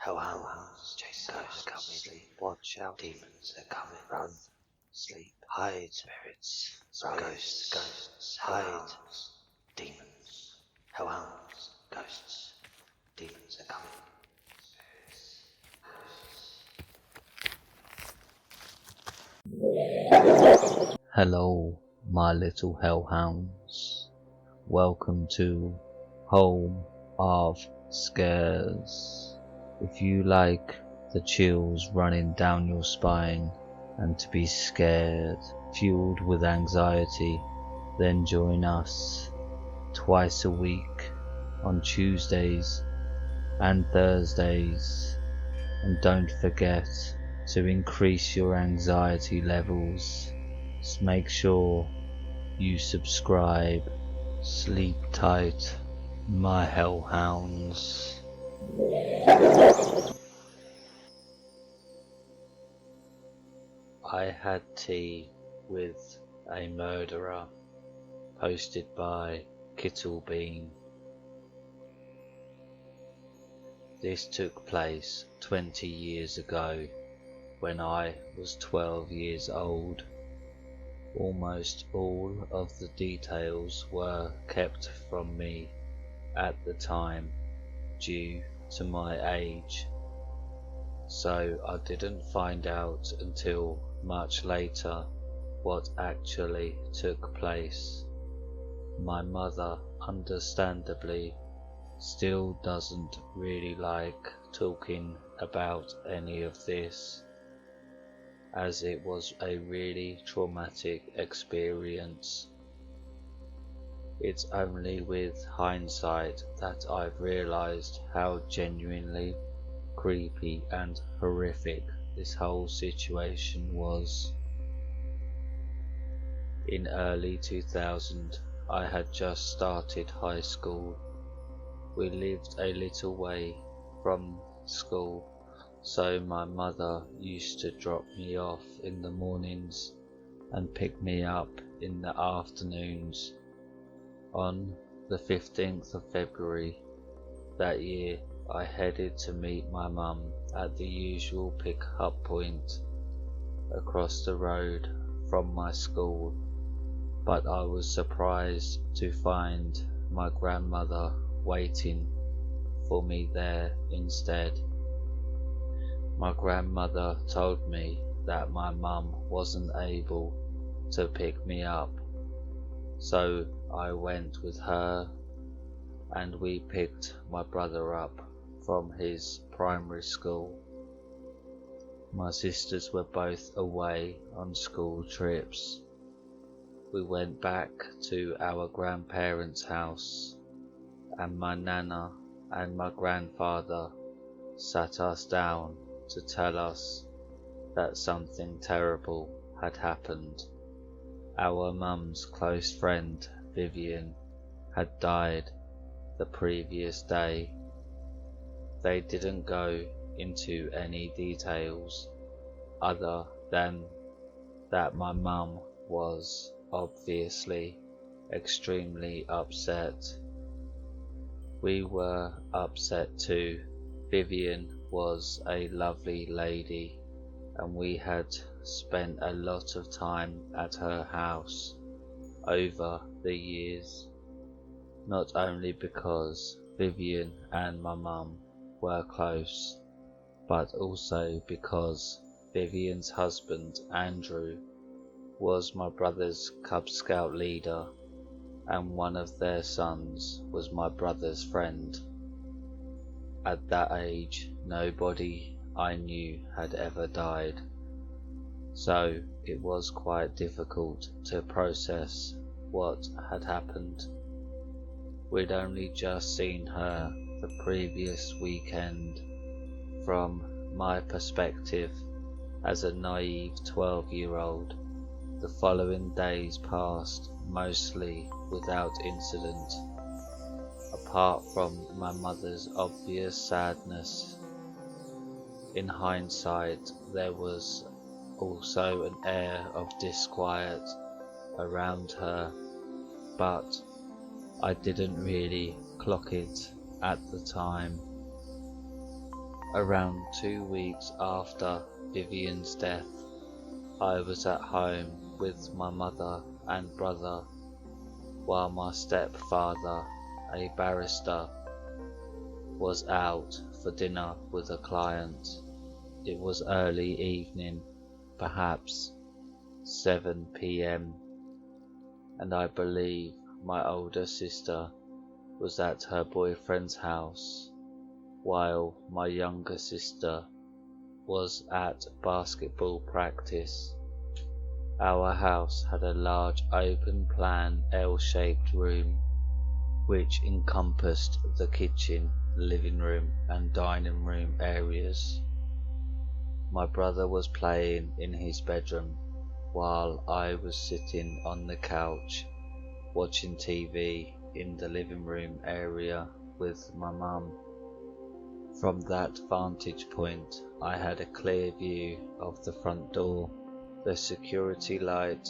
Hounds, chase ghosts, come sleep, watch out, demons are coming, run, sleep, hide, spirits, ghosts, hide, demons, hounds, ghosts, demons are coming, spirits. Hello, my little hellhounds. Welcome to Home of Scares. If you like the chills running down your spine and to be scared, fueled with anxiety, then join us twice a week on Tuesdays and Thursdays. And don't forget to increase your anxiety levels. Just make sure you subscribe. Sleep tight, my hellhounds. I had tea with a murderer, posted by Kittlebean. This took place 20 years ago when I was 12 years old. Almost all of the details were kept from me at the time due to my age, so I didn't find out until much later what actually took place. My mother, understandably, still doesn't really like talking about any of this, as it was a really traumatic experience. It's only with hindsight that I've realised how genuinely creepy and horrific this whole situation was. In early 2000, I had just started high school. We lived a little way from school, so my mother used to drop me off in the mornings and pick me up in the afternoons. On the 15th of February that year, I headed to meet my mum at the usual pick-up point across the road from my school, but I was surprised to find my grandmother waiting for me there instead. My grandmother told me that my mum wasn't able to pick me up, so I went with her and we picked my brother up from his primary school. My sisters were both away on school trips. We went back to our grandparents' house, and my nana and my grandfather sat us down to tell us that something terrible had happened. Our mum's close friend Vivian had died the previous day. They didn't go into any details other than that my mum was obviously extremely upset. We were upset too. Vivian was a lovely lady, and we had spent a lot of time at her house over the years, not only because Vivian and my mum were close, but also because Vivian's husband Andrew was my brother's Cub Scout leader, and one of their sons was my brother's friend. At that age, nobody I knew had ever died, so it was quite difficult to process what had happened. We'd only just seen her the previous weekend. From my perspective as a naive 12-year-old, the following days passed mostly without incident, apart from my mother's obvious sadness. In hindsight, there was also an air of disquiet around her, but I didn't really clock it at the time. Around 2 weeks after Vivian's death, I was at home with my mother and brother, while my stepfather, a barrister, was out for dinner with a client. It was early evening, perhaps 7 p.m, and I believe my older sister was at her boyfriend's house, while my younger sister was at basketball practice. Our house had a large open-plan L-shaped room, which encompassed the kitchen, living room and dining room areas. My brother was playing in his bedroom, while I was sitting on the couch watching TV in the living room area with my mum. From that vantage point, I had a clear view of the front door. The security light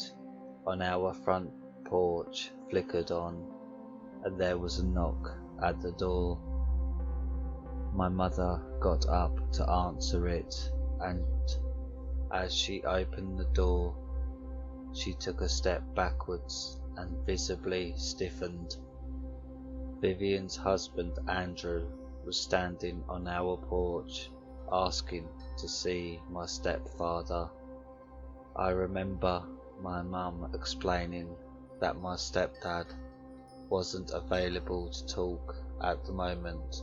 on our front porch flickered on, and there was a knock at the door. My mother got up to answer it, and as she opened the door, she took a step backwards and visibly stiffened. Vivian's husband, Andrew, was standing on our porch, asking to see my stepfather. I remember my mum explaining that my stepdad wasn't available to talk at the moment,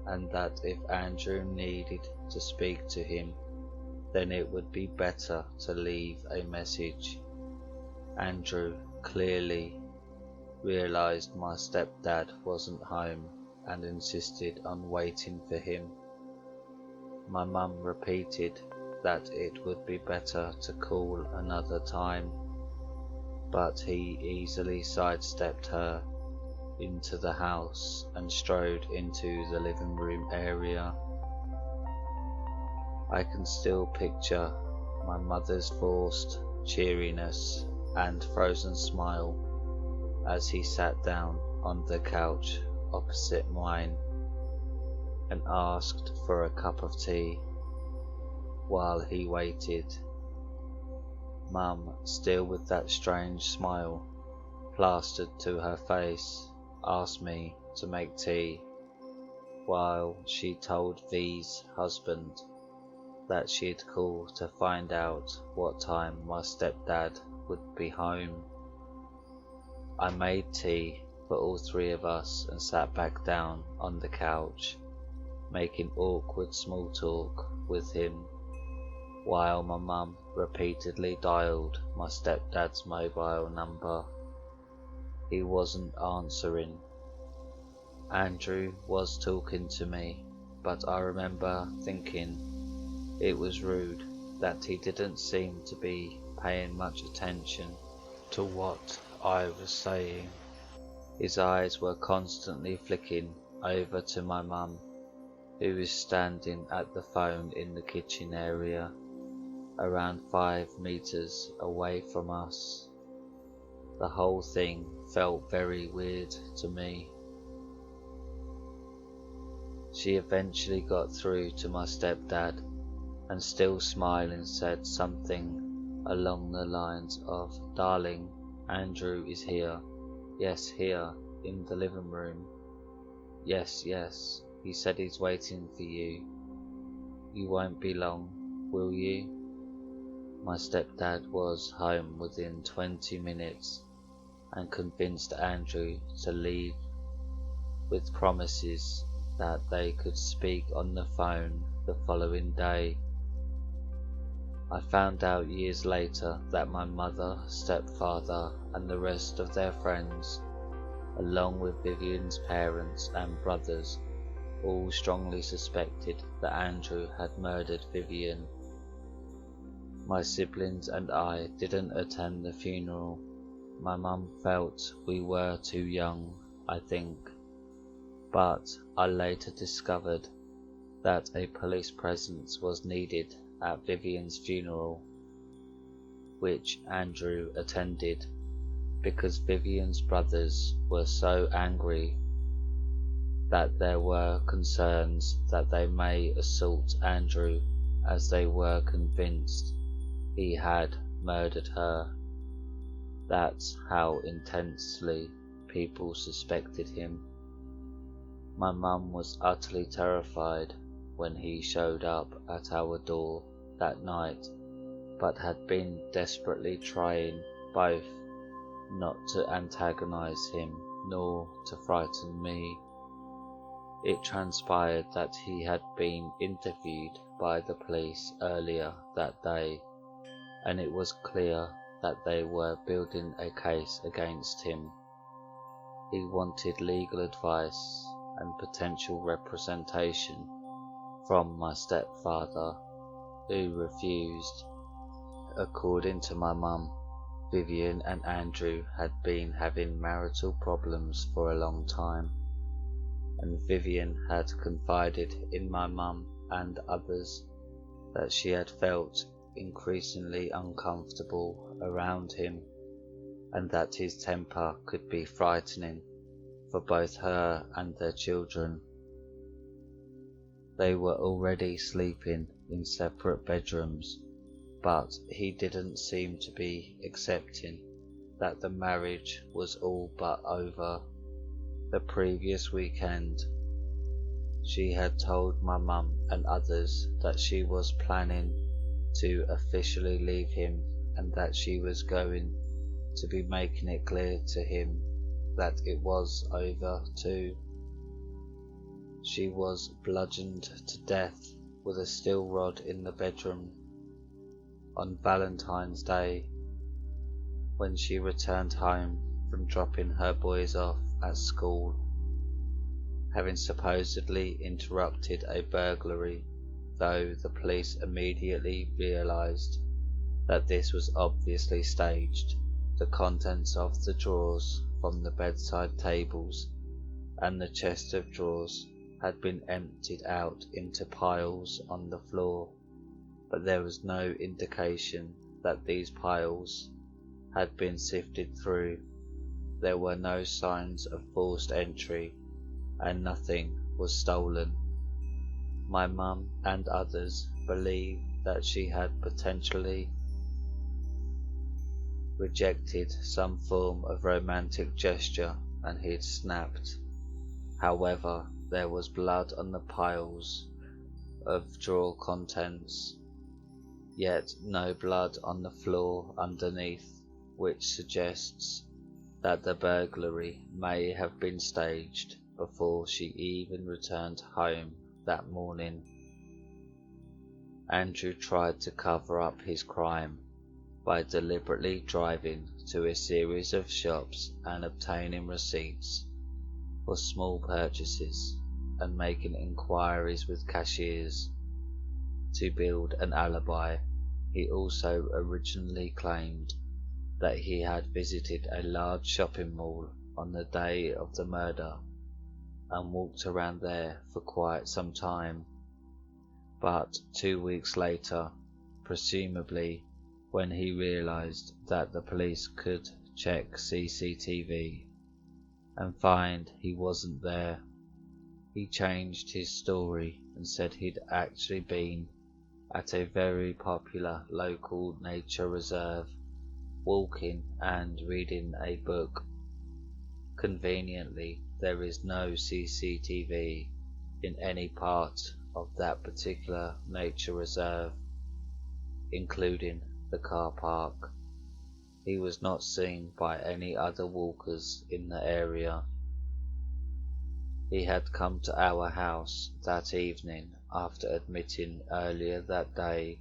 and that if Andrew needed to speak to him, then it would be better to leave a message. Andrew clearly realised my stepdad wasn't home and insisted on waiting for him. My mum repeated that it would be better to call another time, but he easily sidestepped her into the house and strode into the living room area. I can still picture my mother's forced cheeriness and frozen smile as he sat down on the couch opposite mine and asked for a cup of tea while he waited. Mum, still with that strange smile plastered to her face, asked me to make tea, while she told V's husband that she'd call to find out what time my stepdad would be home. I made tea for all three of us and sat back down on the couch, making awkward small talk with him, while my mum repeatedly dialed my stepdad's mobile number. He wasn't answering. Andrew was talking to me, but I remember thinking it was rude that he didn't seem to be paying much attention to what I was saying. His eyes were constantly flicking over to my mum, who was standing at the phone in the kitchen area, around 5 meters away from us. The whole thing felt very weird to me. She eventually got through to my stepdad and, still smiling, said something along the lines of, "Darling, Andrew is here. Yes, here, in the living room. Yes, he said he's waiting for you. You won't be long, will you?" My stepdad was home within 20 minutes and convinced Andrew to leave with promises that they could speak on the phone the following day. I found out years later that my mother, stepfather and the rest of their friends, along with Vivian's parents and brothers, all strongly suspected that Andrew had murdered Vivian. My siblings and I didn't attend the funeral. My mum felt we were too young, I think, but I later discovered that a police presence was needed at Vivian's funeral, which Andrew attended, because Vivian's brothers were so angry that there were concerns that they may assault Andrew, as they were convinced he had murdered her. That's how intensely people suspected him. My mum was utterly terrified when he showed up at our door that night, but had been desperately trying both not to antagonize him nor to frighten me. It transpired that he had been interviewed by the police earlier that day, and it was clear that they were building a case against him. He wanted legal advice and potential representation from my stepfather, who refused. According to my mum, Vivian and Andrew had been having marital problems for a long time, and Vivian had confided in my mum and others that she had felt increasingly uncomfortable around him, and that his temper could be frightening for both her and their children. They were already sleeping in separate bedrooms, but he didn't seem to be accepting that the marriage was all but over. The previous weekend, she had told my mum and others that she was planning to officially leave him, and that she was going to be making it clear to him that it was over too. She was bludgeoned to death with a steel rod in the bedroom on Valentine's Day, when she returned home from dropping her boys off at school, having supposedly interrupted a burglary, though the police immediately realised that this was obviously staged. The contents of the drawers from the bedside tables and the chest of drawers had been emptied out into piles on the floor, but there was no indication that these piles had been sifted through. There were no signs of forced entry, and nothing was stolen. My mum and others believe that she had potentially rejected some form of romantic gesture and he'd snapped. However, there was blood on the piles of drawer contents, yet no blood on the floor underneath, which suggests that the burglary may have been staged before she even returned home that morning. Andrew tried to cover up his crime by deliberately driving to a series of shops and obtaining receipts for small purchases and making inquiries with cashiers to build an alibi. He also originally claimed that he had visited a large shopping mall on the day of the murder and walked around there for quite some time, but 2 weeks later, presumably when he realised that the police could check CCTV and find he wasn't there, he changed his story and said he'd actually been at a very popular local nature reserve, walking and reading a book. Conveniently, there is no CCTV in any part of that particular nature reserve, including the car park. He was not seen by any other walkers in the area. He had come to our house that evening after admitting earlier that day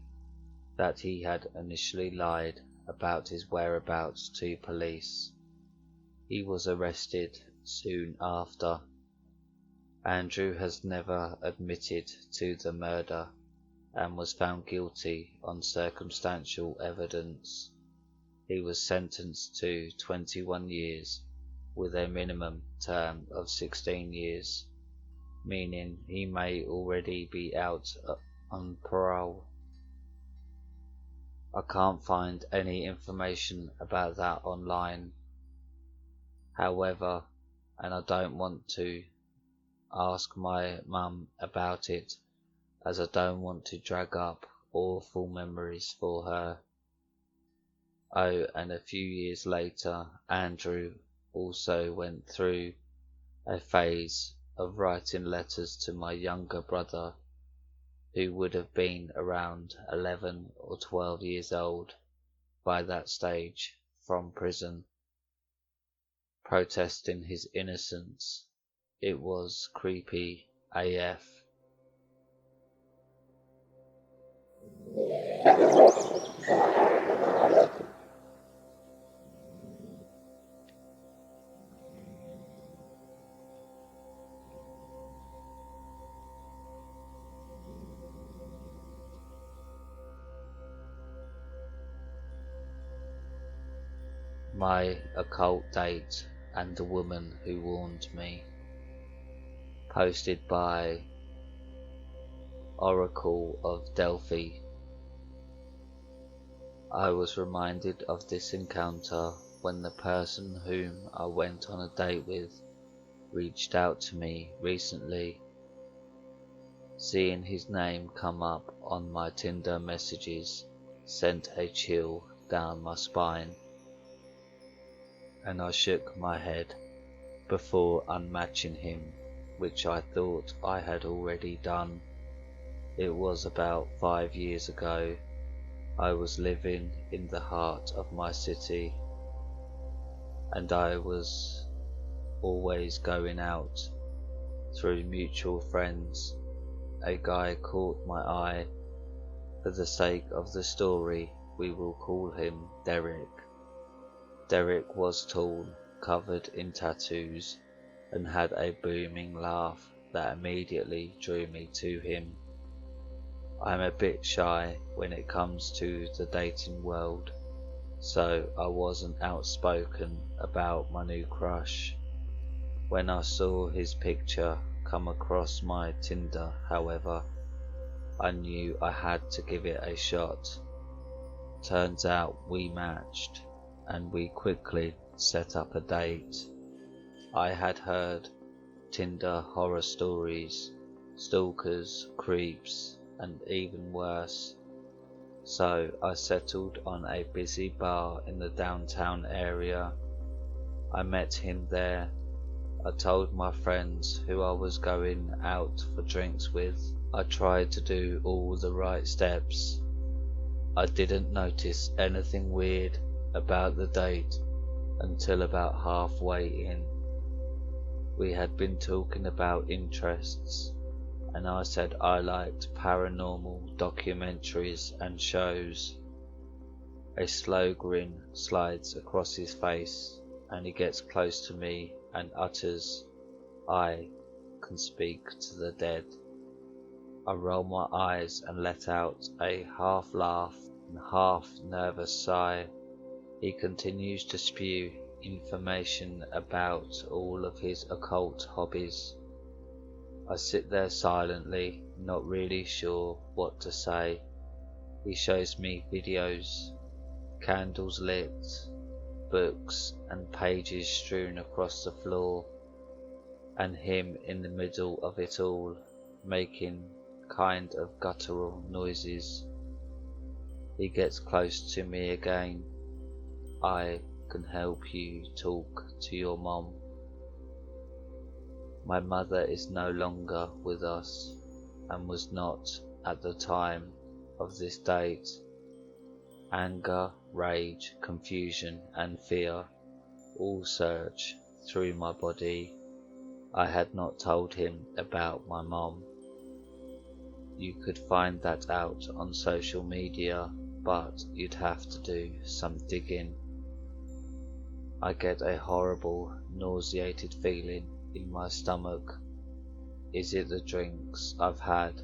that he had initially lied about his whereabouts to police. He was arrested soon after. Andrew has never admitted to the murder and was found guilty on circumstantial evidence. He was sentenced to 21 years with a minimum term of 16 years, meaning he may already be out on parole. I can't find any information about that online. However, and I don't want to, ask my mum about it, as I don't want to drag up awful memories for her. Oh, and a few years later, Andrew also went through a phase of writing letters to my younger brother, who would have been around 11 or 12 years old by that stage, from prison, protesting his innocence. It was creepy AF. My occult date and the woman who warned me. Posted by Oracle of Delphi. I was reminded of this encounter when the person whom I went on a date with reached out to me recently. Seeing his name come up on my Tinder messages sent a chill down my spine, and I shook my head before unmatching him, which I thought I had already done. It was about 5 years ago. I was living in the heart of my city, and I was always going out. Through mutual friends, a guy caught my eye. For the sake of the story, we will call him Derek. Derek was tall, covered in tattoos, and had a booming laugh that immediately drew me to him. I'm a bit shy when it comes to the dating world, so I wasn't outspoken about my new crush. When I saw his picture come across my Tinder, however, I knew I had to give it a shot. Turns out we matched, and we quickly set up a date. I had heard Tinder horror stories, stalkers, creeps, and even worse, so I settled on a busy bar in the downtown area. I met him there. I told my friends who I was going out for drinks with. I tried to do all the right steps. I didn't notice anything weird about the date until about halfway in. We had been talking about interests, and I said I liked paranormal documentaries and shows. A slow grin slides across his face, and he gets close to me and utters, "I can speak to the dead." I roll my eyes and let out a half laugh and half nervous sigh. He continues to spew information about all of his occult hobbies. I sit there silently, not really sure what to say. He shows me videos, candles lit, books and pages strewn across the floor, and him in the middle of it all, making kind of guttural noises. He gets close to me again. "I can help you talk to your mom." My mother is no longer with us, and was not at the time of this date. Anger, rage, confusion and fear all surge through my body. I had not told him about my mom. You could find that out on social media, but you'd have to do some digging. I get a horrible, nauseated feeling in my stomach. Is it the drinks I've had,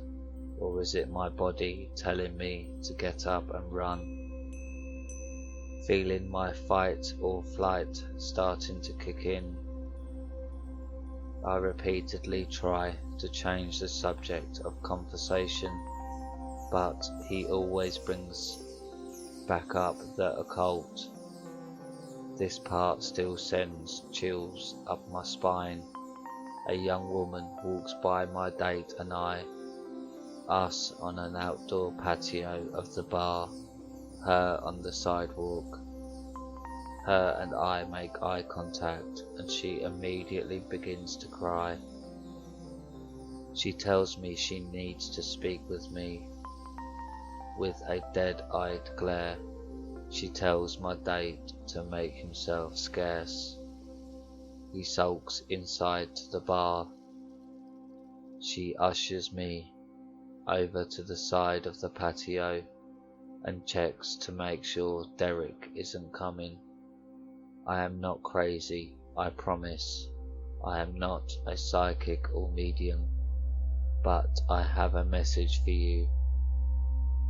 or is it my body telling me to get up and run? Feeling my fight or flight starting to kick in, I repeatedly try to change the subject of conversation, but he always brings back up the occult. This part still sends chills up my spine. a young woman walks by my date and I, us on an outdoor patio of the bar, her on the sidewalk. Her and I make eye contact and she immediately begins to cry. She tells me she needs to speak with me. With a dead-eyed glare, she tells my date to make himself scarce. He sulks inside the bar. She ushers me over to the side of the patio and checks to make sure Derek isn't coming. I am not crazy, I promise. I am not a psychic or medium, but I have a message for you.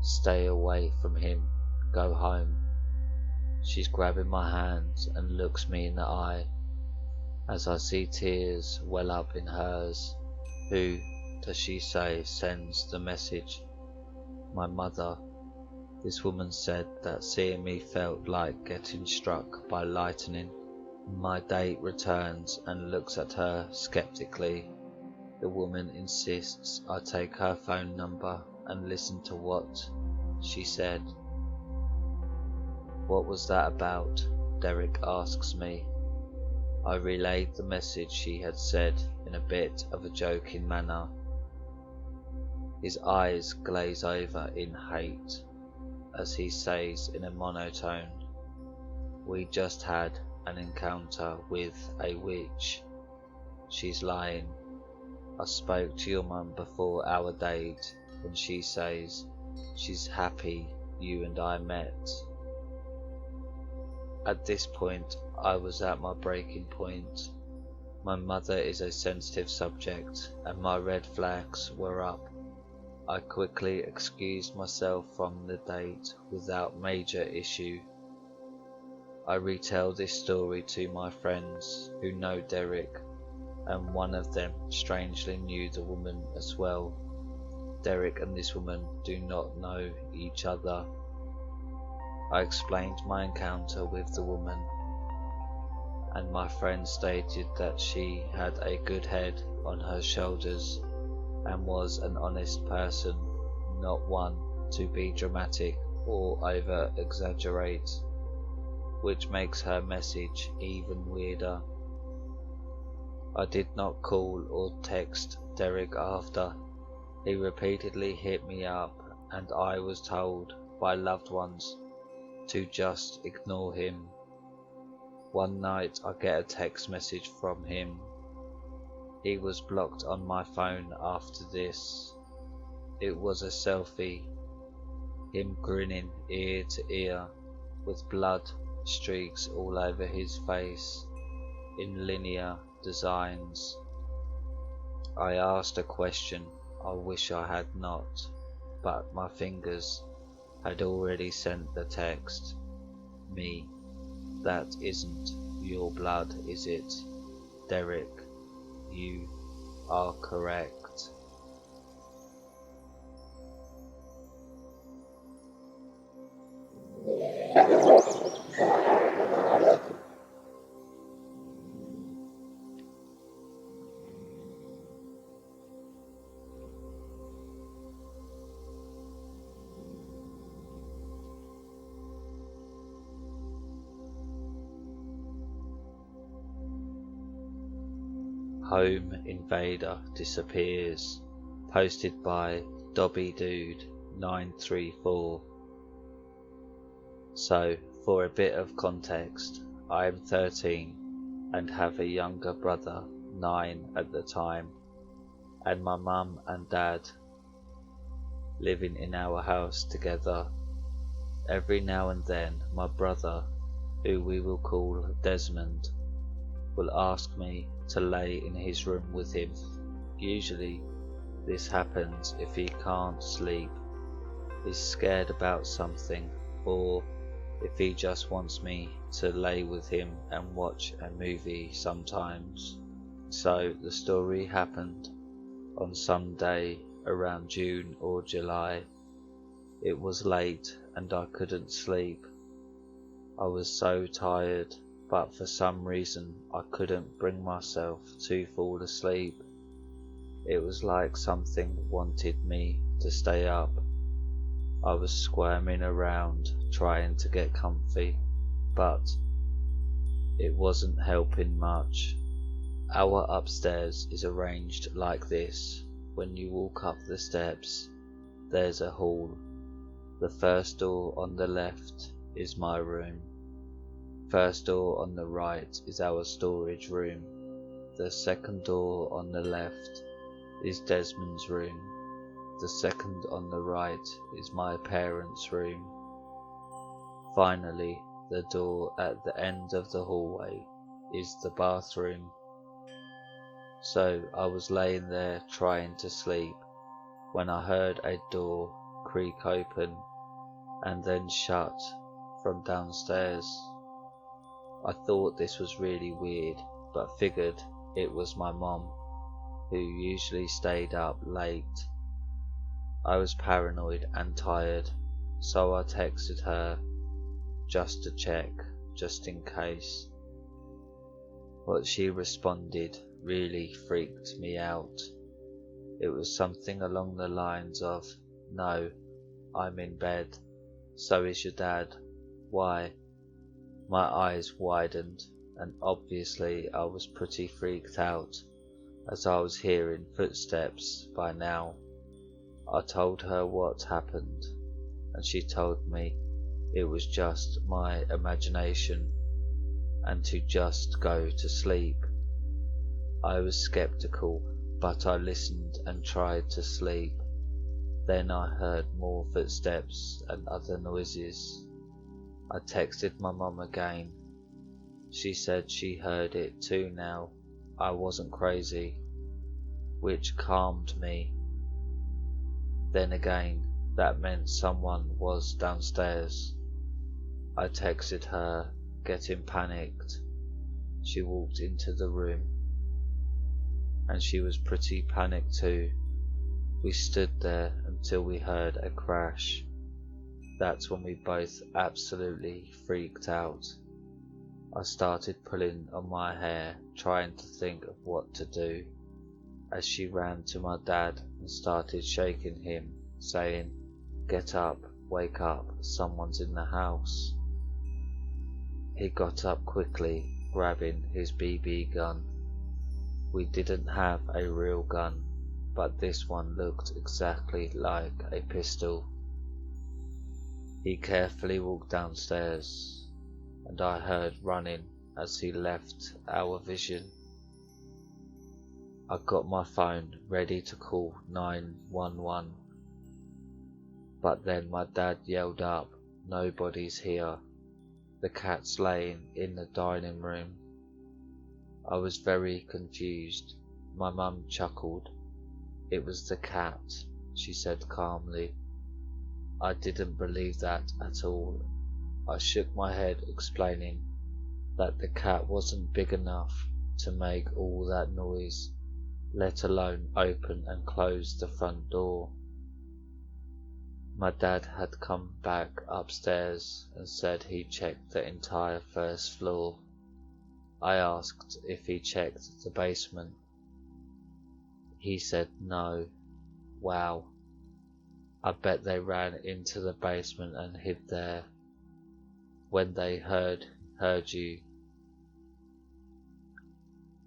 Stay away from him. Go home. She's grabbing my hands and looks me in the eye as I see tears well up in hers. Who does she say sends the message? My mother. This woman said that seeing me felt like getting struck by lightning. My date returns and looks at her skeptically. The woman insists I take her phone number and listen to what she said. What was that about? Derek asks me. I relayed the message she had said in a bit of a joking manner. His eyes glaze over in hate as he says in a monotone, "We just had an encounter with a witch. She's lying. I spoke to your mum before our date and she says she's happy you and I met." At this point, I was at my breaking point. My mother is a sensitive subject and my red flags were up. I quickly excused myself from the date without major issue. I retell this story to my friends who know Derek, and one of them strangely knew the woman as well. Derek and this woman do not know each other. I explained my encounter with the woman, and my friend stated that she had a good head on her shoulders and was an honest person, not one to be dramatic or over-exaggerate, which makes her message even weirder. I did not call or text Derek after. He repeatedly hit me up and I was told by loved ones to just ignore him. One night I get a text message from him. He was blocked on my phone after this. It was a selfie, him grinning ear to ear, with blood streaks all over his face, in linear designs. I asked a question I wish I had not, but my fingers had already sent the text. Me. That isn't your blood, is it? Derek, you are correct. Home Invader disappears. Posted by DobbyDude934. So, for a bit of context, I am 13 and have a younger brother, 9 at the time, and my mum and dad living in our house together. Every now and then my brother, who we will call Desmond, will ask me to lay in his room with him. Usually this happens if he can't sleep, is scared about something, or if he just wants me to lay with him and watch a movie sometimes. So the story happened on some day around June or July. It was late and I couldn't sleep. I was so tired but for some reason I couldn't bring myself to fall asleep. It was like something wanted me to stay up. I was squirming around trying to get comfy, but it wasn't helping much. Our upstairs is arranged like this. When you walk up the steps, there's a hall. The first door on the left is my room. First door on the right is our storage room. The second door on the left is Desmond's room. The second on the right is my parents' room. Finally, the door at the end of the hallway is the bathroom. So I was laying there trying to sleep when I heard a door creak open and then shut from downstairs. I thought this was really weird, but figured it was my mom, who usually stayed up late. I was paranoid and tired, so I texted her just to check, just in case. What she responded really freaked me out. It was something along the lines of, "No, I'm in bed. So is your dad. Why?" My eyes widened, and obviously I was pretty freaked out, as I was hearing footsteps by now. I told her what happened, and she told me it was just my imagination, and to just go to sleep. I was skeptical, but I listened and tried to sleep. Then I heard more footsteps and other noises. I texted my mum again. She said she heard it too now. I wasn't crazy, which calmed me. Then again, that meant someone was downstairs. I texted her, getting panicked. She walked into the room, and she was pretty panicked too. We stood there until we heard a crash. That's when we both absolutely freaked out. I started pulling on my hair, trying to think of what to do, as she ran to my dad and started shaking him, saying, "Get up, wake up, someone's in the house." He got up quickly, grabbing his BB gun. We didn't have a real gun, but this one looked exactly like a pistol. He carefully walked downstairs, and I heard running as he left our vision. I got my phone ready to call 911, but then my dad yelled up, "Nobody's here. The cat's laying in the dining room." I was very confused. My mum chuckled. "It was the cat," she said calmly. I didn't believe that at all. I shook my head, explaining that the cat wasn't big enough to make all that noise, let alone open and close the front door. My dad had come back upstairs and said he checked the entire first floor. I asked if he checked the basement. He said no. Wow. I bet they ran into the basement and hid there when they heard you,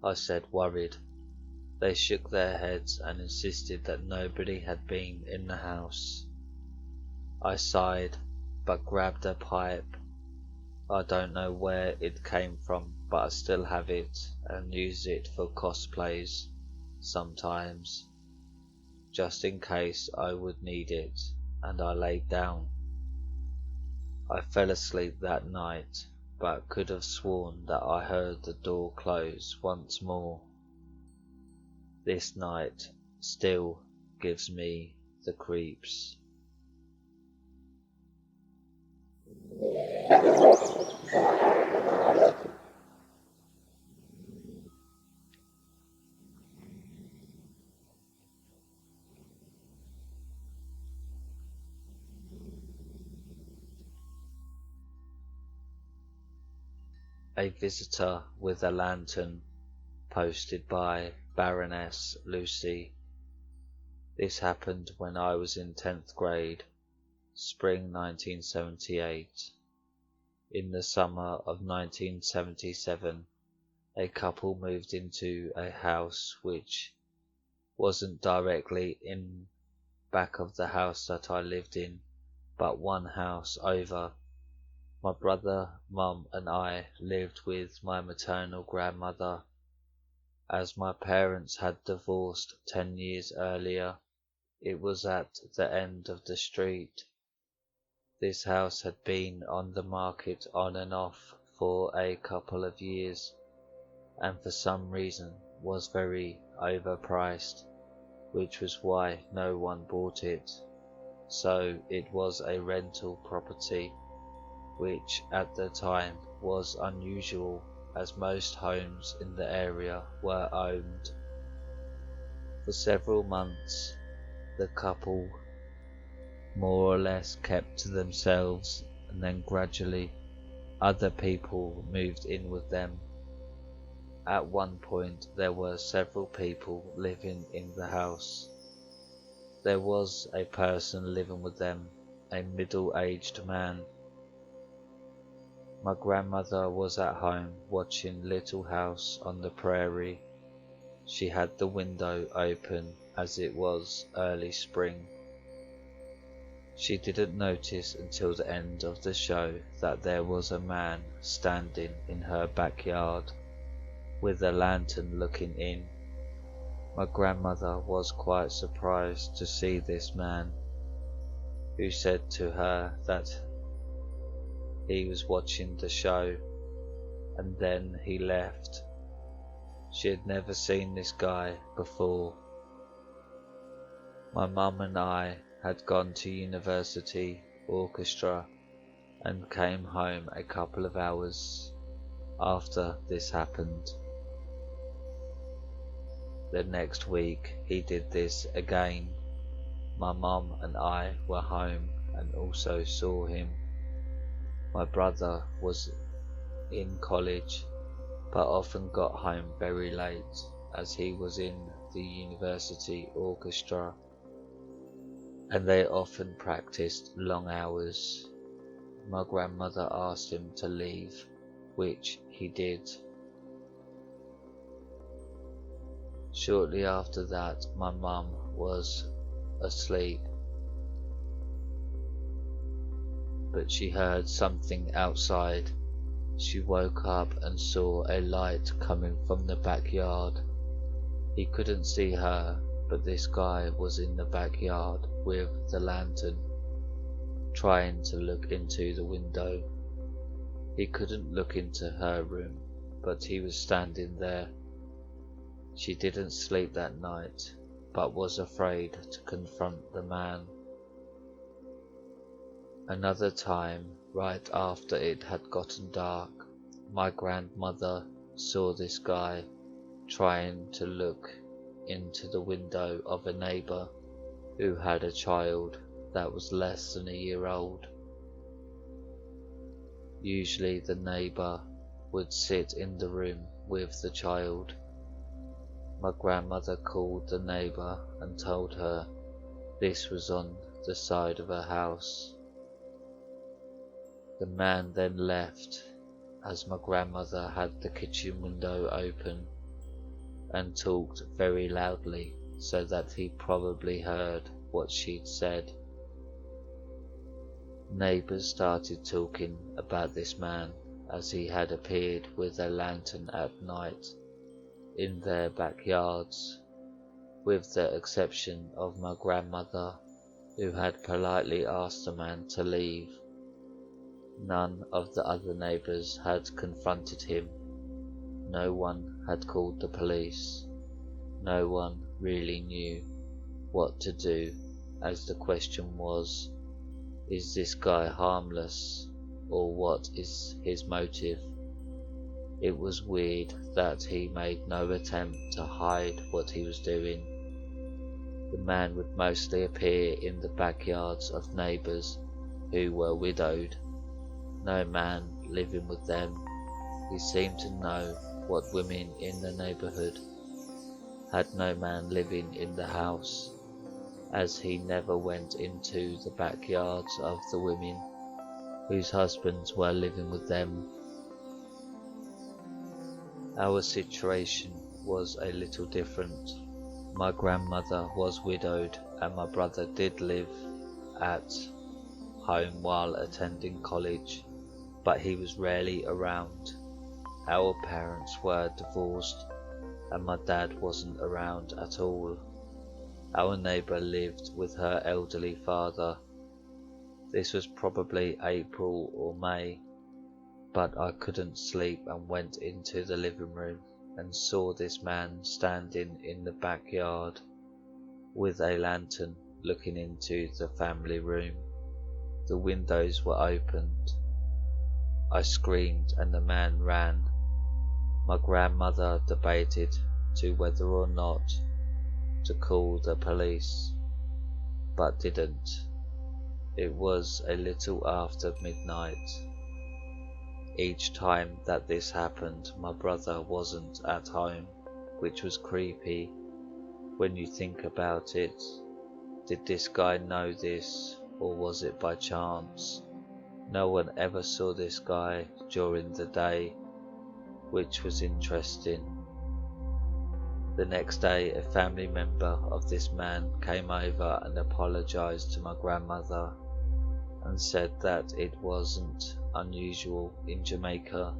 I said, worried. They shook their heads and insisted that nobody had been in the house. I sighed, but grabbed a pipe. I don't know where it came from, but I still have it and use it for cosplays sometimes, just in case I would need it, and I laid down. I fell asleep that night, but could have sworn that I heard the door close once more. This night still gives me the creeps. a visitor with a lantern, posted by Baronesslucy. This happened when I was in 10th grade, spring 1978. In the summer of 1977, a couple moved into a house which wasn't directly in back of the house that I lived in, but one house over. My brother, mum and I lived with my maternal grandmother. As my parents had divorced 10 years earlier, it was at the end of the street. This house had been on the market on and off for a couple of years, and for some reason was very overpriced, which was why no one bought it. So it was a rental property, which at the time was unusual, as most homes in the area were owned. For several months, the couple more or less kept to themselves, and then gradually other people moved in with them. At one point there were several people living in the house. There was a person living with them, a middle-aged man. My grandmother was at home watching Little House on the Prairie. She had the window open as it was early spring. She didn't notice until the end of the show that there was a man standing in her backyard with a lantern looking in. My grandmother was quite surprised to see this man, who said to her that he was watching the show, and then he left. She had never seen this guy before. My mum and I had gone to university orchestra and came home a couple of hours after this happened. The next week he did this again. My mum and I were home and also saw him. My brother was in college, but often got home very late as he was in the university orchestra, and they often practiced long hours. My grandmother asked him to leave, which he did. Shortly after that, my mum was asleep, but she heard something outside. She woke up and saw a light coming from the backyard. He couldn't see her, but this guy was in the backyard with the lantern, trying to look into the window. He couldn't look into her room, but he was standing there. She didn't sleep that night, but was afraid to confront the man. Another time, right after it had gotten dark, my grandmother saw this guy trying to look into the window of a neighbour who had a child that was less than a year old. Usually the neighbour would sit in the room with the child. My grandmother called the neighbour and told her this was on the side of her house. The man then left, as my grandmother had the kitchen window open, and talked very loudly so that he probably heard what she'd said. Neighbours started talking about this man, as he had appeared with a lantern at night in their backyards, with the exception of my grandmother, who had politely asked the man to leave. None of the other neighbours had confronted him. No one had called the police. No one really knew what to do, as the question was, is this guy harmless, or what is his motive? It was weird that he made no attempt to hide what he was doing. The man would mostly appear in the backyards of neighbours who were widowed. No man living with them He seemed to know what women in the neighbourhood had no man living in the house, as he never went into the backyards of the women whose husbands were living with them. Our situation was a little different. My grandmother was widowed and my brother did live at home while attending college, but he was rarely around. Our parents were divorced and my dad wasn't around at all. Our neighbour lived with her elderly father. This was probably April or May, but I couldn't sleep and went into the living room and saw this man standing in the backyard with a lantern looking into the family room. The windows were opened. I screamed and the man ran. My grandmother debated to whether or not to call the police, but didn't. It was a little after midnight. Each time that this happened, my brother wasn't at home, which was creepy when you think about it. Did this guy know this, or was it by chance? No one ever saw this guy during the day, which was interesting. The next day, a family member of this man came over and apologized to my grandmother and said that it wasn't unusual in Jamaica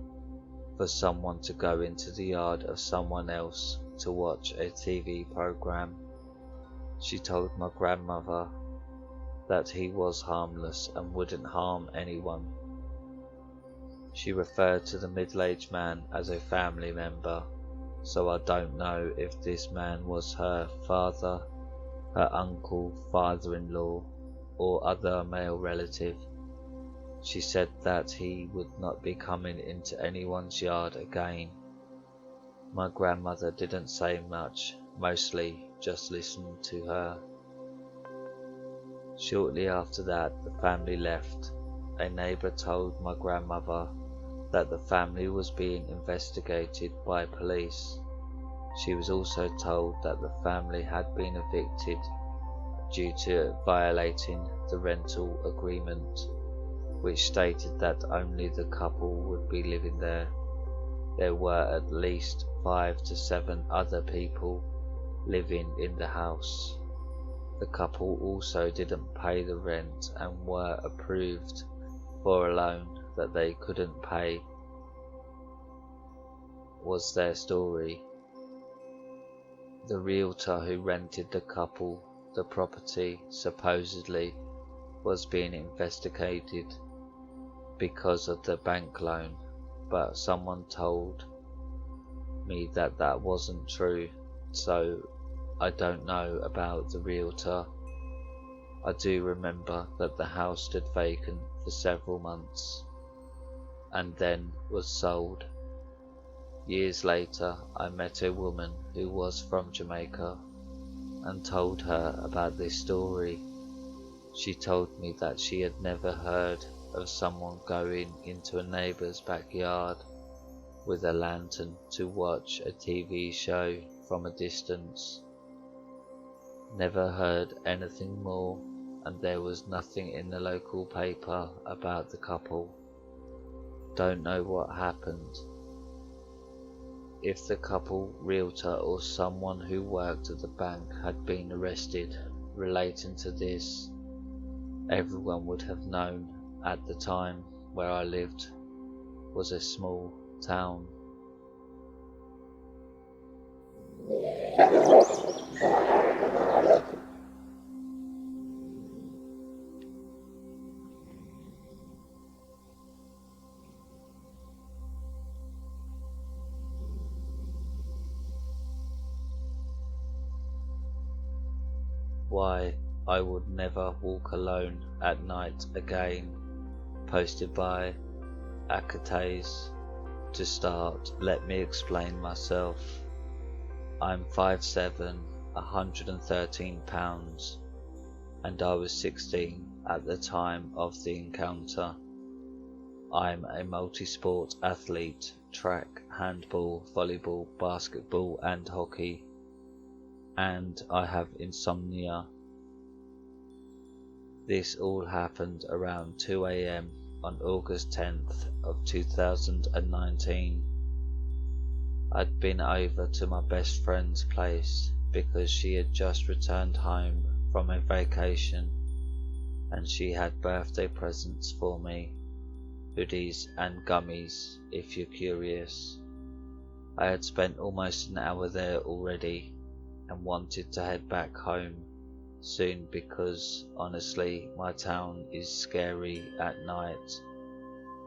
for someone to go into the yard of someone else to watch a TV program. She told my grandmother that he was harmless and wouldn't harm anyone. She referred to the middle-aged man as a family member, so I don't know if this man was her father, her uncle, father-in-law, or other male relative. She said that he would not be coming into anyone's yard again. My grandmother didn't say much, mostly just listened to her. Shortly after that, the family left. A neighbour told my grandmother that the family was being investigated by police. She was also told that the family had been evicted due to violating the rental agreement, which stated that only the couple would be living there. There were at least 5 to 7 other people living in the house. The couple also didn't pay the rent and were approved for a loan that they couldn't pay, was their story. The realtor who rented the couple the property supposedly was being investigated because of the bank loan, but someone told me that that wasn't true, so I don't know about the realtor. I do remember that the house stood vacant for several months and then was sold. Years later, I met a woman who was from Jamaica and told her about this story. She told me that she had never heard of someone going into a neighbour's backyard with a lantern to watch a TV show from a distance. Never heard anything more, and there was nothing in the local paper about the couple. Don't know what happened. If the couple, realtor or someone who worked at the bank had been arrested relating to this, everyone would have known at the time where I lived was a small town. Why I would never walk alone at night again, posted by Akitase. To start, let me explain myself. I'm 5'7", 113 pounds, and I was 16 at the time of the encounter. I'm a multi-sport athlete, track, handball, volleyball, basketball and hockey, and I have insomnia. This all happened around 2 AM on August 10th of 2019. I'd been over to my best friend's place because she had just returned home from a vacation and she had birthday presents for me, hoodies and gummies if you're curious. I had spent almost an hour there already and wanted to head back home soon because honestly my town is scary at night.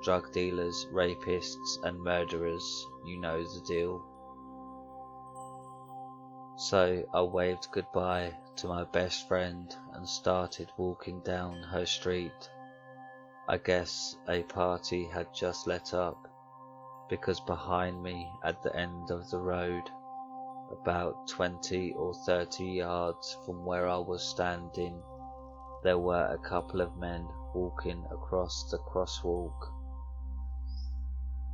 Drug dealers, rapists and murderers, you know the deal. So I waved goodbye to my best friend and started walking down her street. I guess a party had just let up because behind me at the end of the road, about 20 or 30 yards from where I was standing, there were a couple of men walking across the crosswalk.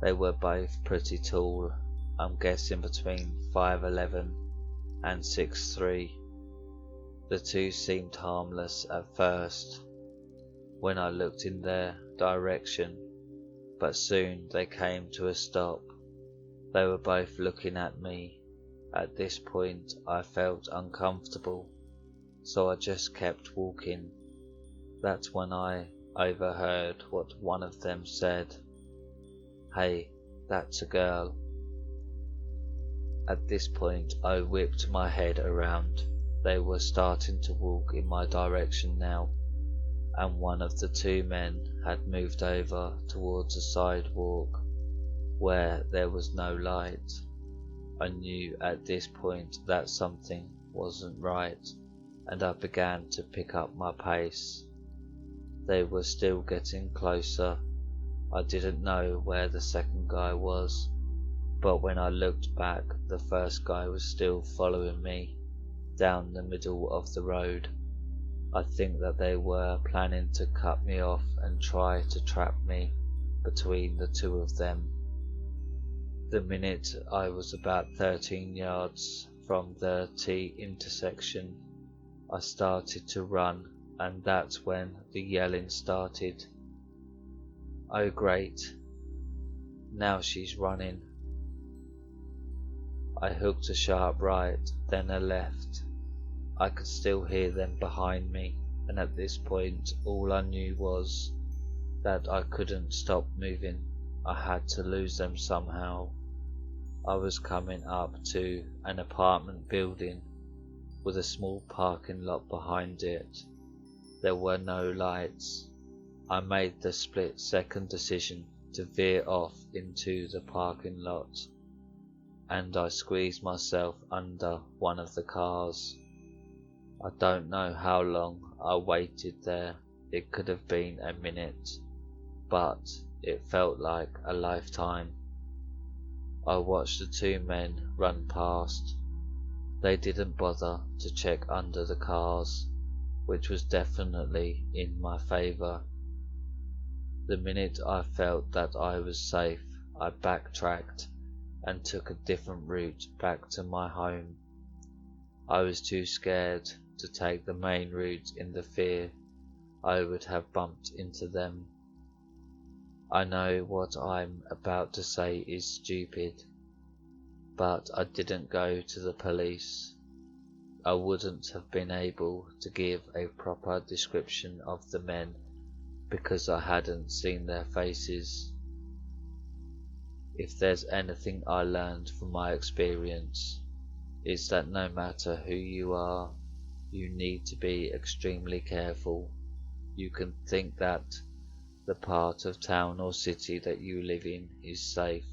They were both pretty tall, I'm guessing between 5'11" and 6'3". The two seemed harmless at first when I looked in their direction, but soon they came to a stop. They were both looking at me. At this point I felt uncomfortable, so I just kept walking. That's when I overheard what one of them said. "Hey, that's a girl." At this point I whipped my head around. They were starting to walk in my direction now, and one of the two men had moved over towards a sidewalk where there was no light. I knew at this point that something wasn't right, and I began to pick up my pace. They were still getting closer. I didn't know where the second guy was, but when I looked back, the first guy was still following me down the middle of the road. I think that they were planning to cut me off and try to trap me between the two of them. The minute I was about 13 yards from the T intersection, I started to run, and that's when the yelling started. "Oh great, now she's running." I hooked a sharp right, then a left. I could still hear them behind me, and at this point all I knew was that I couldn't stop moving. I had to lose them somehow. I was coming up to an apartment building with a small parking lot behind it. There were no lights. I made the split-second decision to veer off into the parking lot, and I squeezed myself under one of the cars. I don't know how long I waited there. It could have been a minute, but it felt like a lifetime. I watched the two men run past. They didn't bother to check under the cars, which was definitely in my favour. The minute I felt that I was safe, I backtracked and took a different route back to my home. I was too scared to take the main route in the fear I would have bumped into them. I know what I'm about to say is stupid, but I didn't go to the police. I wouldn't have been able to give a proper description of the men because I hadn't seen their faces. If there's anything I learned from my experience, it's that no matter who you are, you need to be extremely careful. You can think that the part of town or city that you live in is safe,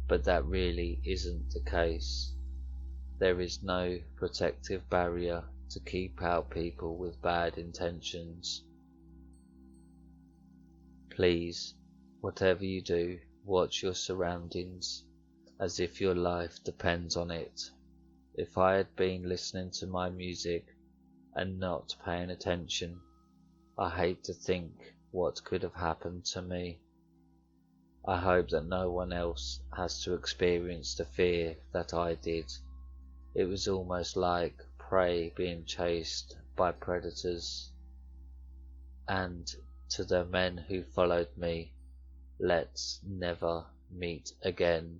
but that really isn't the case. There is no protective barrier to keep out people with bad intentions. Please, whatever you do, watch your surroundings as if your life depends on it. If I had been listening to my music and not paying attention, I hate to think what could have happened to me. I hope that no one else has to experience the fear that I did. It was almost like prey being chased by predators. And to the men who followed me, let's never meet again.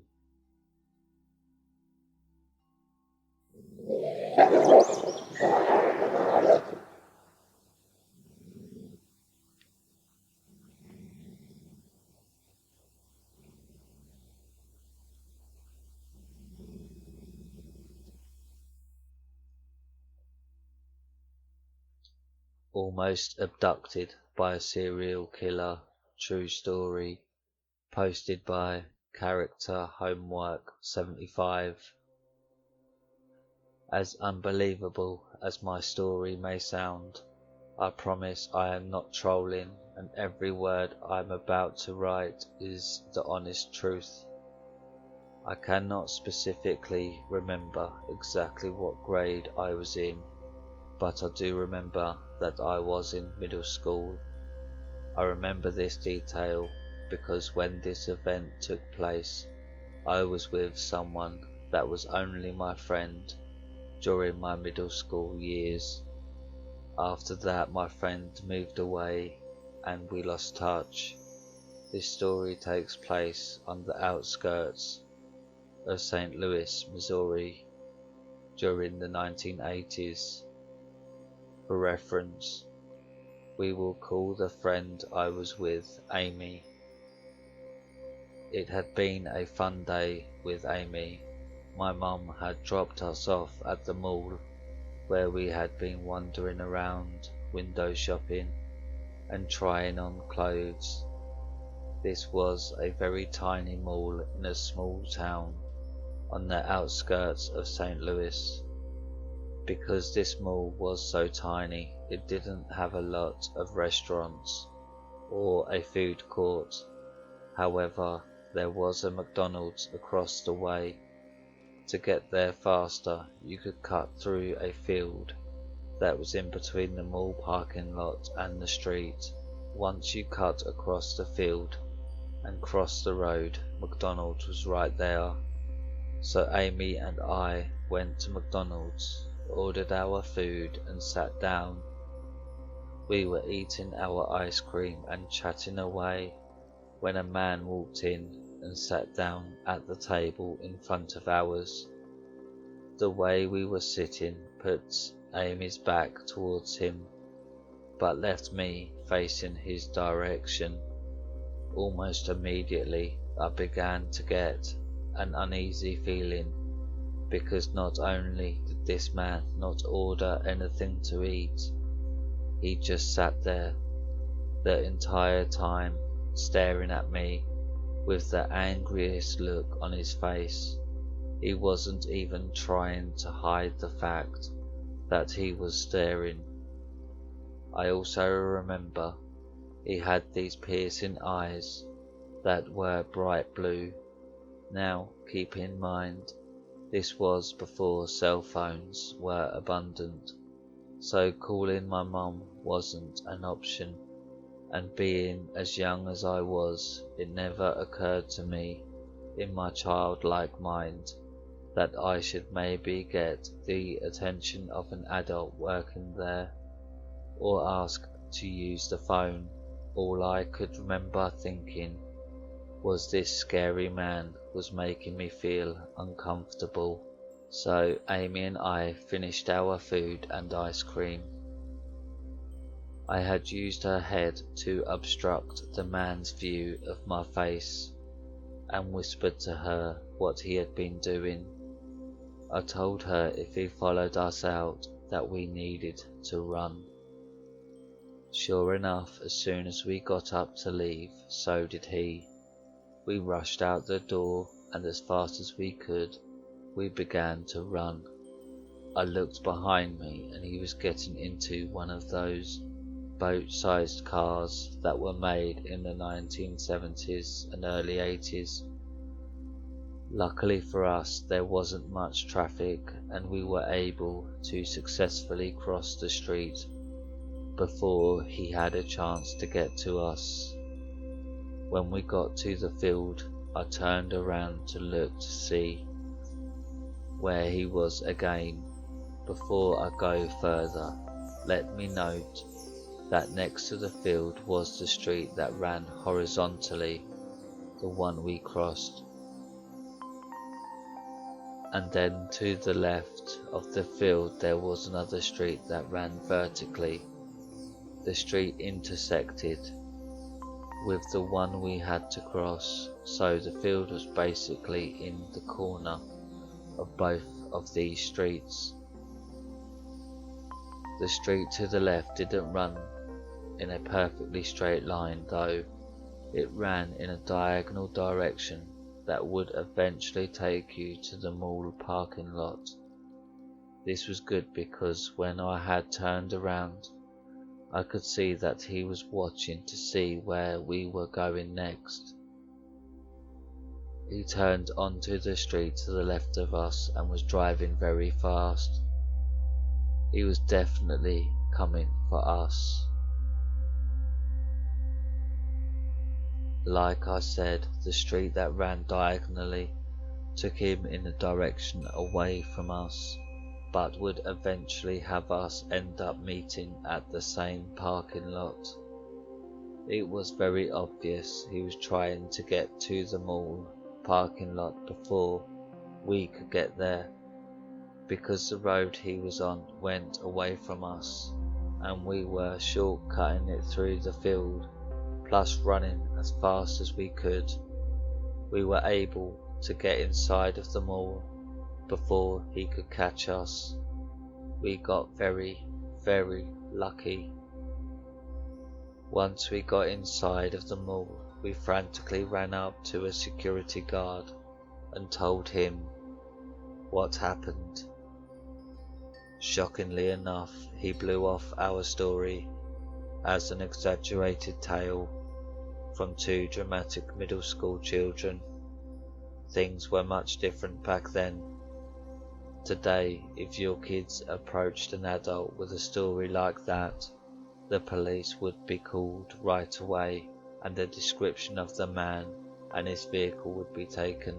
Almost abducted by a serial killer. True story. Posted by Character Homework 75. As unbelievable as my story may sound, I promise I am not trolling, and every word I am about to write is the honest truth. I cannot specifically remember exactly what grade I was in, but I do remember that I was in middle school. I remember this detail because when this event took place, I was with someone that was only my friend during my middle school years. After that, my friend moved away and we lost touch. This story takes place on the outskirts of St. Louis, Missouri, during the 1980s. For reference, we will call the friend I was with Amy. It had been a fun day with Amy. My mum had dropped us off at the mall where we had been wandering around, window shopping and trying on clothes. This was a very tiny mall in a small town on the outskirts of St. Louis. Because this mall was so tiny, it didn't have a lot of restaurants or a food court. However, there was a McDonald's across the way. To get there faster, you could cut through a field that was in between the mall parking lot and the street. Once you cut across the field and crossed the road, McDonald's was right there. So Amy and I went to McDonald's, ordered our food and sat down. We were eating our ice cream and chatting away when a man walked in and sat down at the table in front of ours. The way we were sitting put Amy's back towards him, but left me facing his direction. Almost immediately I began to get an uneasy feeling, because not only did this man not order anything to eat, he just sat there the entire time staring at me with the angriest look on his face. He wasn't even trying to hide the fact that he was staring. I also remember he had these piercing eyes that were bright blue. Now, keep in mind, this was before cell phones were abundant, so calling my mum wasn't an option, and being as young as I was, it never occurred to me in my childlike mind that I should maybe get the attention of an adult working there, or ask to use the phone. All I could remember thinking was this scary man was making me feel uncomfortable. So Amy and I finished our food and ice cream. I had used her head to obstruct the man's view of my face, and whispered to her what he had been doing. I told her if he followed us out that we needed to run. Sure enough, as soon as we got up to leave, so did he. We rushed out the door, and as fast as we could, we began to run. I looked behind me, and he was getting into one of those boat-sized cars that were made in the 1970s and early 80s. Luckily for us, there wasn't much traffic, and we were able to successfully cross the street before he had a chance to get to us. When we got to the field, I turned around to look to see where he was again. Before I go further, let me note that next to the field was the street that ran horizontally, the one we crossed. And then to the left of the field there was another street that ran vertically. The street intersected with the one we had to cross, so the field was basically in the corner of both of these streets. The street to the left didn't run in a perfectly straight line though. It ran in a diagonal direction that would eventually take you to the mall parking lot. This was good because when I had turned around, I could see that he was watching to see where we were going next. He turned onto the street to the left of us and was driving very fast. He was definitely coming for us. Like I said, the street that ran diagonally took him in a direction away from us, but would eventually have us end up meeting at the same parking lot. It was very obvious he was trying to get to the mall parking lot before we could get there, because the road he was on went away from us and we were shortcutting it through the field, plus running as fast as we could. We were able to get inside of the mall before he could catch us. We got very, very lucky. Once we got inside of the mall, we frantically ran up to a security guard and told him what happened. Shockingly enough, he blew off our story as an exaggerated tale from two dramatic middle school children. Things were much different back then. Today, if your kids approached an adult with a story like that, the police would be called right away and a description of the man and his vehicle would be taken.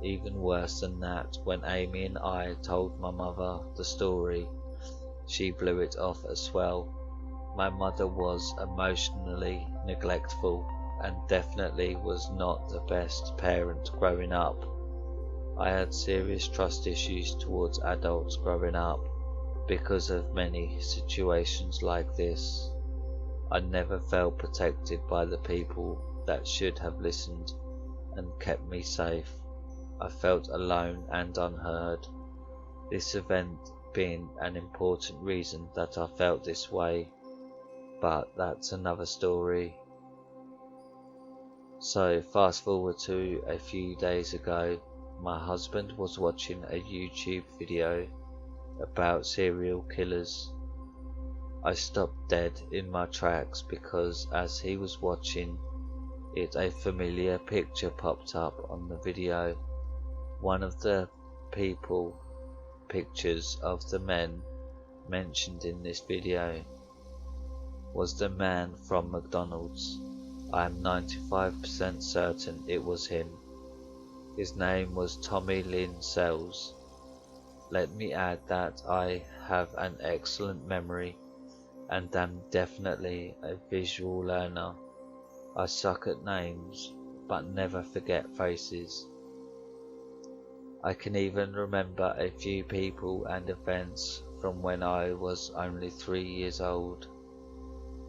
Even worse than that, when Amy and I told my mother the story, she blew it off as well. My mother was emotionally neglectful and definitely was not the best parent growing up. I had serious trust issues towards adults growing up because of many situations like this. I never felt protected by the people that should have listened and kept me safe. I felt alone and unheard. This event being an important reason that I felt this way, but that's another story. So fast forward to a few days ago, my husband was watching a YouTube video about serial killers. I stopped dead in my tracks because as he was watching it, a familiar picture popped up on the video. One of the pictures of the men mentioned in this video was the man from McDonald's. I am 95% certain it was him. His name was Tommy Lynn Sells. Let me add that I have an excellent memory and am definitely a visual learner. I suck at names but never forget faces. I can even remember a few people and events from when I was only 3 years old.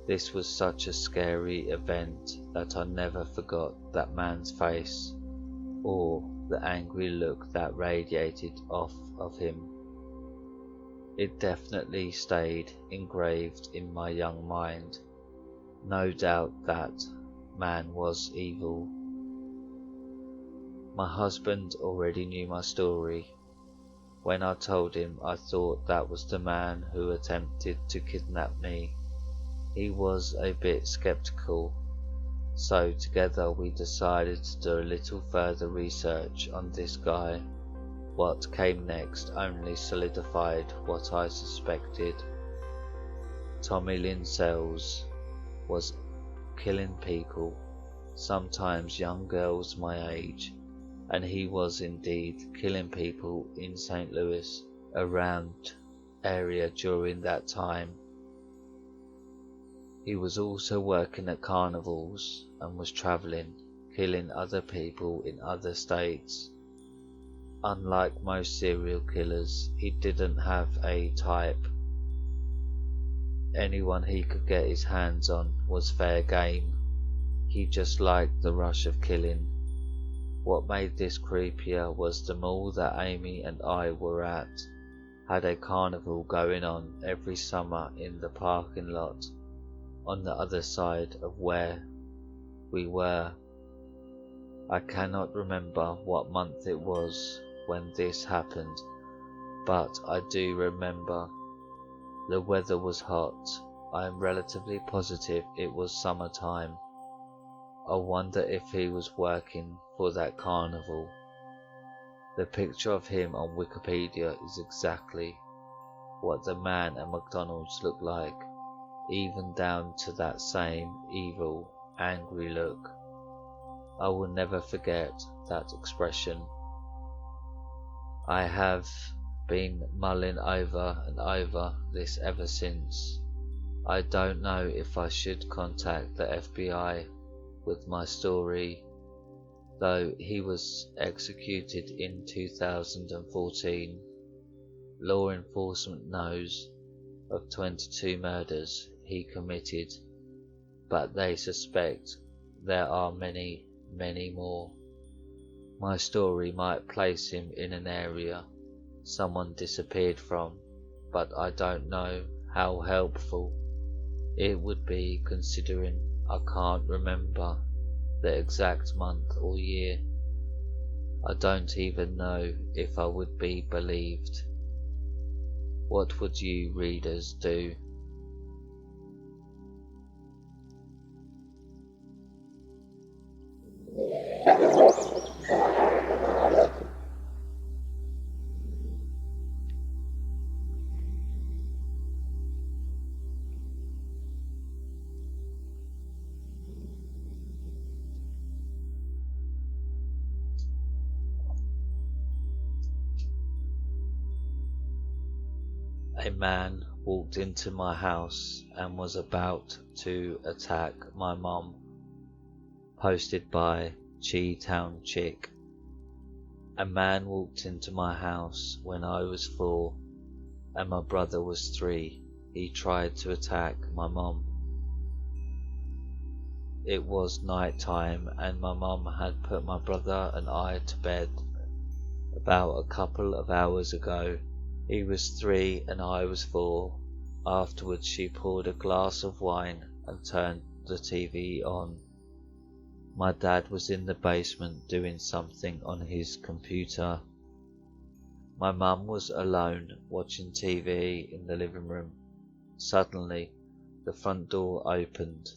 This was such a scary event that I never forgot that man's face or the angry look that radiated off of him. It definitely stayed engraved in my young mind. No doubt that man was evil. My husband already knew my story. When I told him I thought that was the man who attempted to kidnap me, he was a bit skeptical. So together we decided to do a little further research on this guy. What came next only solidified what I suspected. Tommy Lynn Sells was killing people sometimes young girls my age, and he was indeed killing people in St. Louis around area during that time. He was also working at carnivals and was traveling, killing other people in other states. Unlike most serial killers, he didn't have a type. Anyone he could get his hands on was fair game. He just liked the rush of killing. What made this creepier was the mall that Amy and I were at had a carnival going on every summer in the parking lot on the other side of where we were. I cannot remember what month it was when this happened, but I do remember the weather was hot. I am relatively positive it was summertime. I wonder if he was working for that carnival. The picture of him on Wikipedia is exactly what the man at McDonald's looked like, even down to that same evil, angry look. I will never forget that expression. I have been mulling over and over this ever since. I don't know if I should contact the FBI with my story, though he was executed in 2014. Law enforcement knows of 22 murders he committed, but they suspect there are many, many more. My story might place him in an area someone disappeared from, but I don't know how helpful it would be, considering I can't remember the exact month or year. I don't even know if I would be believed. What would you readers do? A man walked into my house and was about to attack my mom. Posted by ChiTownChick. A man walked into my house when I was 4 and my brother was 3. He tried to attack my mom. It was night time and my mom had put my brother and I to bed about a couple of hours ago. He was 3 and I was 4. Afterwards she poured a glass of wine and turned the TV on. My dad was in the basement doing something on his computer. My mum was alone watching TV in the living room. Suddenly, the front door opened.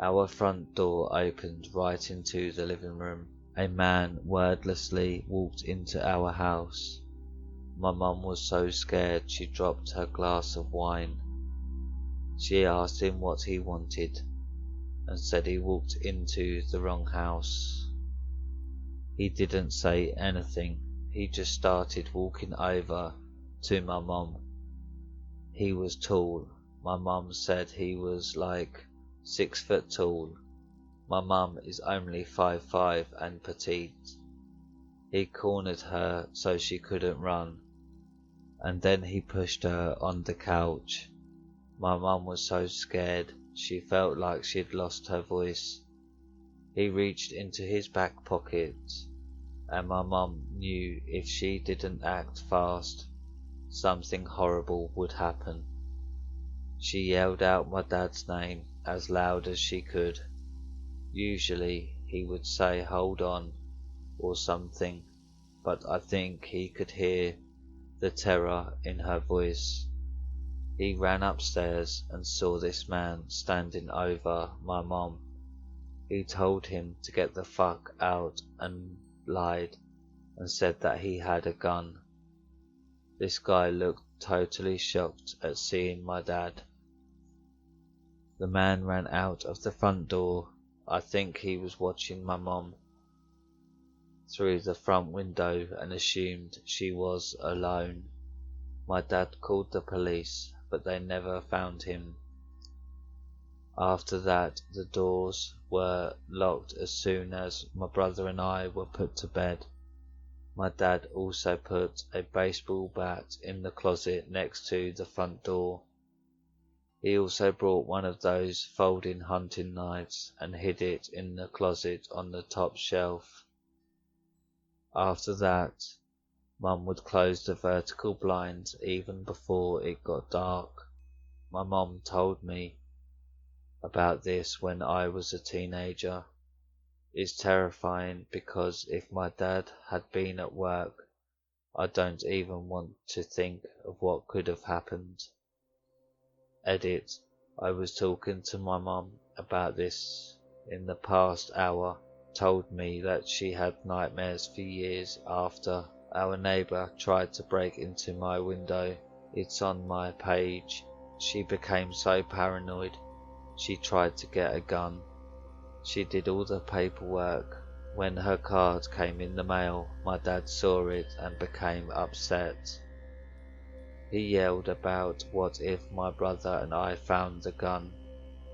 Our front door opened right into the living room. A man wordlessly walked into our house. My mum was so scared she dropped her glass of wine. She asked him what he wanted and said he walked into the wrong house. He didn't say anything. He just started walking over to my mum. He was tall. My mum said he was like 6 foot tall. My mum is only 5'5" and petite. He cornered her so she couldn't run, and then he pushed her on the couch. My mum was so scared she felt like she'd lost her voice. He reached into his back pocket, and my mum knew if she didn't act fast, something horrible would happen. She yelled out my dad's name as loud as she could. Usually he would say hold on or something, but I think he could hear the terror in her voice. He ran upstairs and saw this man standing over my mom. He told him to get the fuck out and lied and said that he had a gun. This guy looked totally shocked at seeing my dad. The man ran out of the front door I think he was watching my mom through the front window and assumed she was alone. My dad called the police, but they never found him. After that, the doors were locked as soon as my brother and I were put to bed. My dad also put a baseball bat in the closet next to the front door. He also brought one of those folding hunting knives and hid it in the closet on the top shelf. After that, Mum would close the vertical blinds even before it got dark. My mum told me about this when I was a teenager. It's terrifying because if my dad had been at work, I don't even want to think of what could have happened. Edit. I was talking to my mum about this in the past hour, told me that she had nightmares for years after our neighbour tried to break into my window. It's on my page. She became so paranoid, she tried to get a gun. She did all the paperwork. When her card came in the mail, my dad saw it and became upset. He yelled about what if my brother and I found the gun,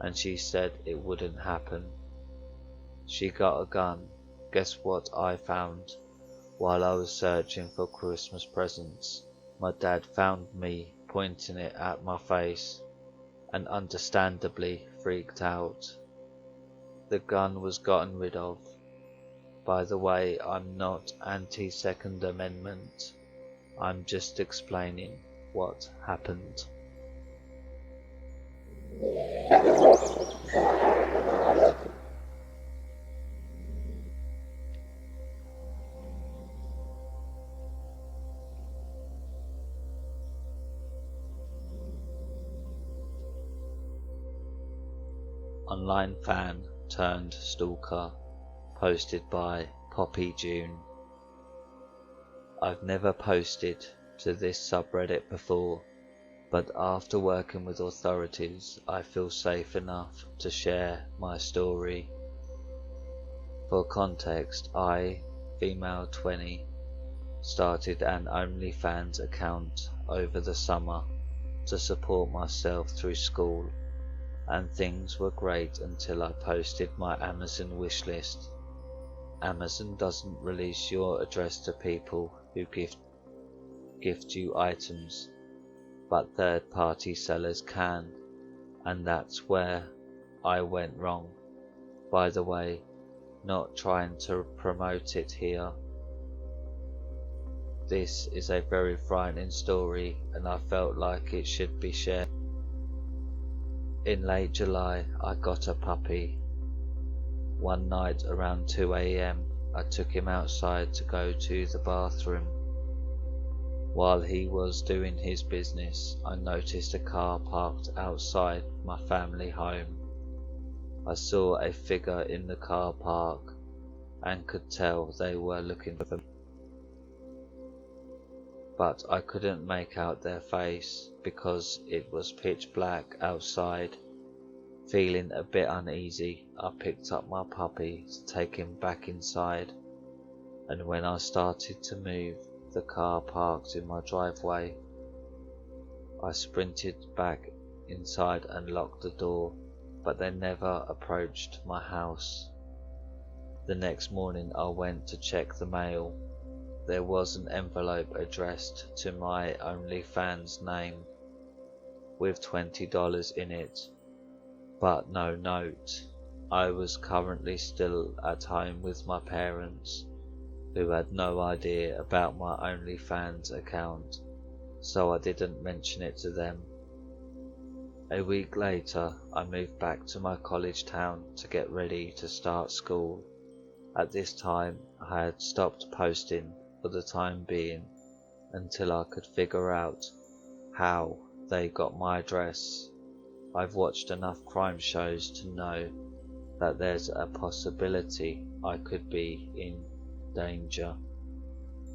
and she said it wouldn't happen. She got a gun. Guess what I found while I was searching for Christmas presents? My dad found me pointing it at my face and understandably freaked out. The gun was gotten rid of. By the way, I'm not anti-Second Amendment. I'm just explaining what happened. Online fan turned stalker, posted by poppyjunee. I've never posted to this subreddit before, but after working with authorities, I feel safe enough to share my story. For context, I, female 20, started an OnlyFans account over the summer to support myself through school, and things were great until I posted my Amazon wishlist. Amazon doesn't release your address to people who gift you items, but third-party sellers can, and that's where I went wrong. By the way, not trying to promote it here. This is a very frightening story, and I felt like it should be shared. In late July, I got a puppy. One night around 2 AM, I took him outside to go to the bathroom. While he was doing his business, I noticed a car parked outside my family home. I saw a figure in the car park and could tell they were looking for me, but I couldn't make out their face because it was pitch black outside. Feeling a bit uneasy, I picked up my puppy to take him back inside, and when I started to move, the car parked in my driveway. I sprinted back inside and locked the door, but they never approached my house. The next morning I went to check the mail. There was an envelope addressed to my OnlyFans name with $20 in it, but no note. I was currently still at home with my parents, who had no idea about my OnlyFans account, so I didn't mention it to them. A week later, I moved back to my college town to get ready to start school. At this time, I had stopped posting for the time being until I could figure out how they got my address. I've watched enough crime shows to know that there's a possibility I could be in danger.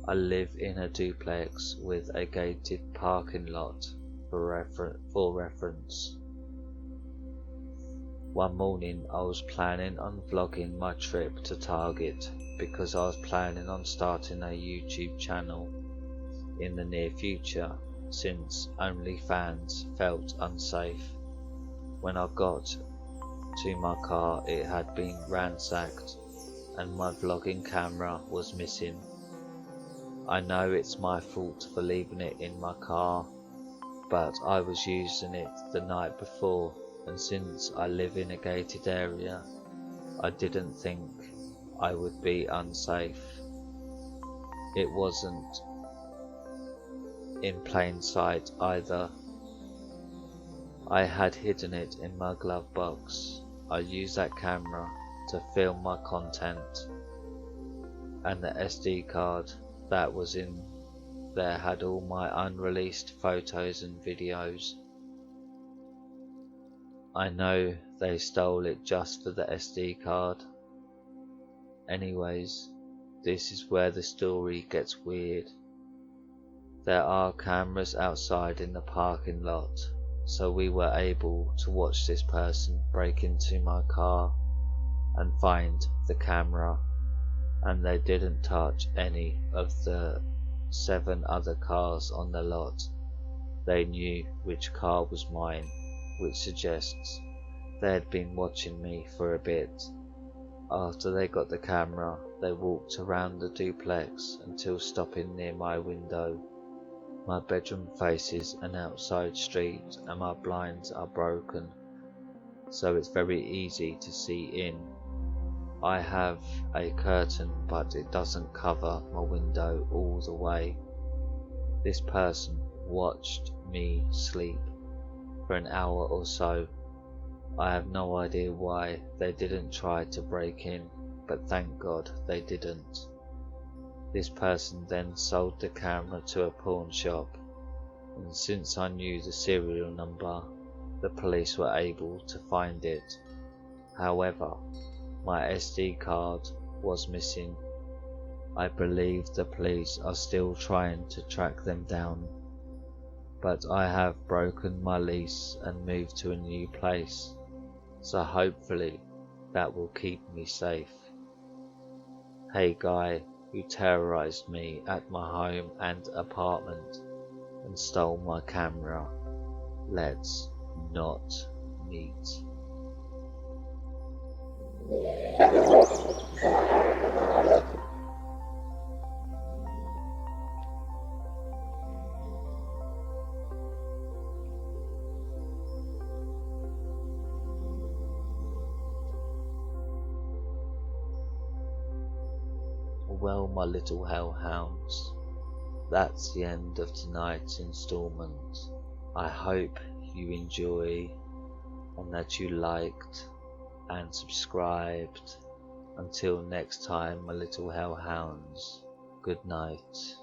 I live in a duplex with a gated parking lot for reference. One morning I was planning on vlogging my trip to Target because I was planning on starting a YouTube channel in the near future, since OnlyFans felt unsafe. When I got to my car, it had been ransacked and my vlogging camera was missing. I know it's my fault for leaving it in my car, but I was using it the night before, and since I live in a gated area, I didn't think I would be unsafe. It wasn't in plain sight either. I had hidden it in my glove box. I used that camera to film my content, and the SD card that was in there had all my unreleased photos and videos. I know they stole it just for the SD card. Anyways, this is where the story gets weird. There are cameras outside in the parking lot, so we were able to watch this person break into my car and find the camera, and they didn't touch any of the 7 other cars on the lot. They knew which car was mine, which suggests they had been watching me for a bit. After they got the camera, they walked around the duplex until stopping near my window. My bedroom faces an outside street and my blinds are broken, so it's very easy to see in. I have a curtain, but it doesn't cover my window all the way. This person watched me sleep for an hour or so. I have no idea why they didn't try to break in, but thank God they didn't. This person then sold the camera to a pawn shop, and since I knew the serial number, the police were able to find it. However, my SD card was missing. I believe the police are still trying to track them down, but I have broken my lease and moved to a new place, so hopefully that will keep me safe. Hey guy who terrorized me at my home and apartment and stole my camera, let's not meet. Well, my little hellhounds, that's the end of tonight's installment. I hope you enjoy and that you liked and subscribed. Until next time, my little hellhounds, good night.